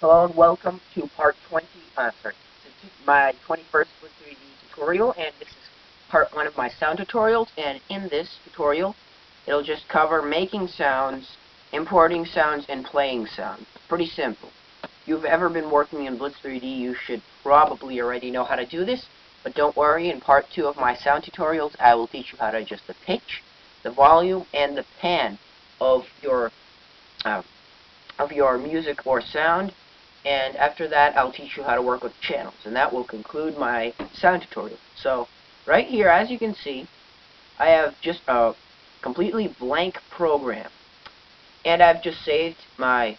Hello and welcome to part 20, this is my 21st Blitz3D tutorial, and this is part 1 of my sound tutorials, and in this tutorial, it'll just cover making sounds, importing sounds, and playing sounds. Pretty simple. If you've ever been working in Blitz3D, you should probably already know how to do this, but don't worry, in part 2 of my sound tutorials, I will teach you how to adjust the pitch, the volume, and the pan of your music or sound. And after that, I'll teach you how to work with channels, and that will conclude my sound tutorial. So, right here, as you can see, I have just a completely blank program, and I've just saved my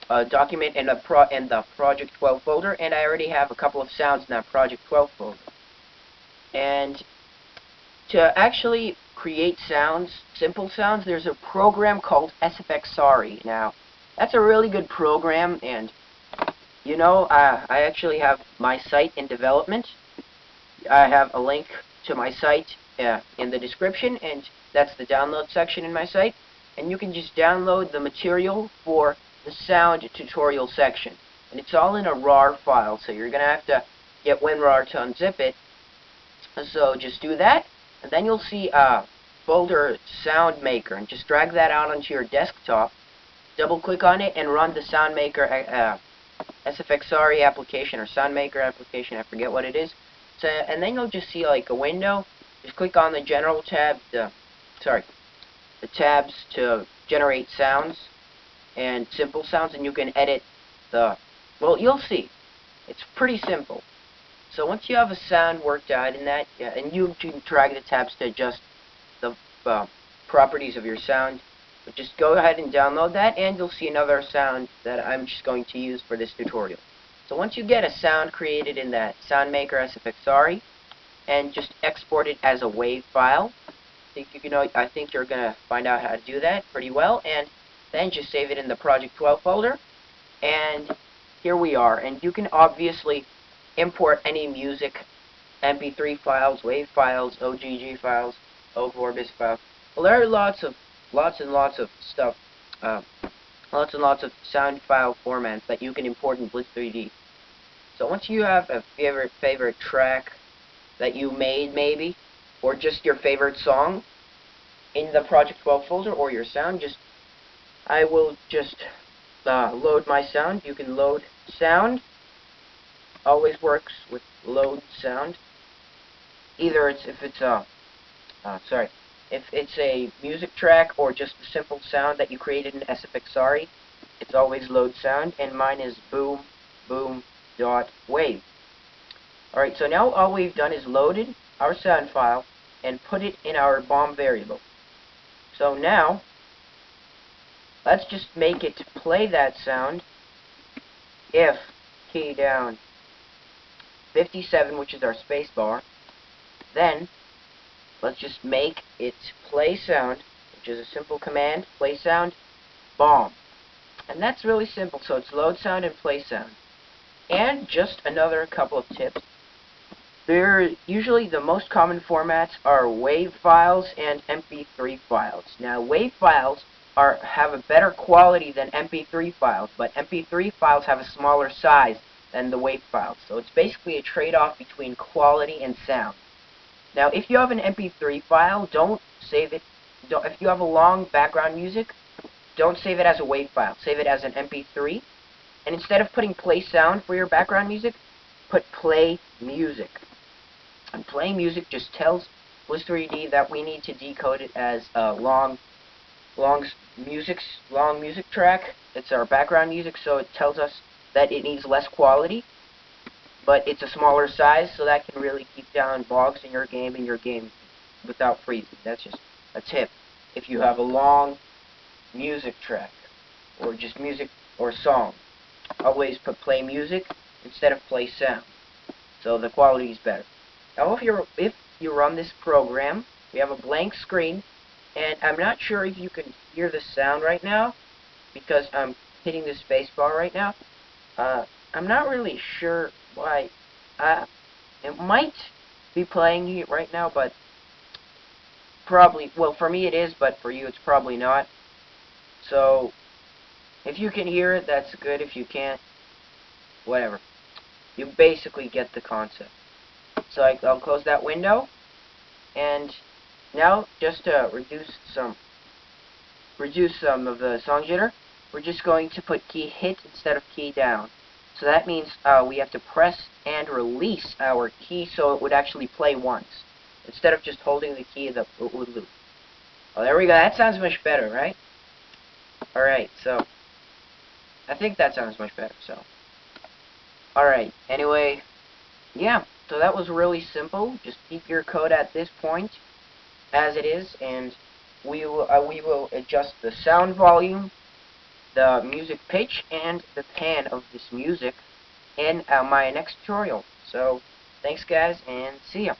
document in the Project 12 folder, and I already have a couple of sounds in that Project 12 folder. And to actually create sounds, simple sounds, there's a program called SFX. Now, that's a really good program, and you know, I actually have my site in development. I have a link to my site in the description, and that's the download section in my site. And you can just download the material for the sound tutorial section. And it's all in a RAR file, so you're going to have to get WinRAR to unzip it. So just do that, and then you'll see a folder Sound Maker, and just drag that out onto your desktop. Double click on it and run the Sound Maker SFX application or SoundMaker application, I forget what it is. So, and then you'll just see like a window. Just click on the General tab, the tabs to generate sounds and simple sounds, and you can edit well, you'll see. It's pretty simple. So once you have a sound worked out in that, and you can drag the tabs to adjust the properties of your sound. But just go ahead and download that, and you'll see another sound that I'm just going to use for this tutorial. So once you get a sound created in that SoundMaker SFX, and just export it as a WAV file, I think you're going to find out how to do that pretty well, and then just save it in the Project 12 folder, and here we are. And you can obviously import any music, MP3 files, WAV files, OGG files, O4bis files. Well, there are lots and lots of stuff, lots and lots of sound file formats that you can import in Blitz3D. So once you have a favorite track that you made, maybe, or just your favorite song in the Project 12 folder, or your sound, I will just load my sound. You can load sound. Always works with load sound. Either if it's a music track or just a simple sound that you created in SFX, it's always load sound, and mine is boom, boom, dot, wave. Alright, so now all we've done is loaded our sound file and put it in our BOM variable. So now, let's just make it play that sound if key down 57, which is our space bar. Then let's just make it play sound, which is a simple command, play sound, BOM. And that's really simple, so it's load sound and play sound. And just another couple of tips. Usually the most common formats are WAV files and MP3 files. Now, WAV files have a better quality than MP3 files, but MP3 files have a smaller size than the WAV files. So it's basically a trade-off between quality and sound. Now, if you have an MP3 file, don't save it. If you have a long background music, don't save it as a WAV file. Save it as an MP3. And instead of putting play sound for your background music, put play music. And play music just tells Blitz3D that we need to decode it as a long music track. It's our background music, so it tells us that it needs less quality, but it's a smaller size, so that can really keep down bugs in your game without freezing. That's just a tip. If you have a long music track, or just music or song, always put play music instead of play sound, so the quality is better. Now, if you run this program, we have a blank screen, and I'm not sure if you can hear the sound right now, because I'm hitting the space bar right now. I'm not really sure why. It might be playing it right now, but probably, well, for me it is, but for you it's probably not. So if you can hear it, that's good. If you can't, whatever. You basically get the concept. So I'll close that window, and now just to reduce some of the song jitter, we're just going to put key hit instead of key down. So that means we have to press and release our key so it would actually play once, instead of just holding the key that it would loop. Oh, there we go. That sounds much better, right? Alright, so I think that sounds much better, so. Alright, anyway, yeah, so that was really simple. Just keep your code at this point as it is, and we will adjust the sound volume, the music pitch, and the pan of this music in my next tutorial. So, thanks guys, and see ya.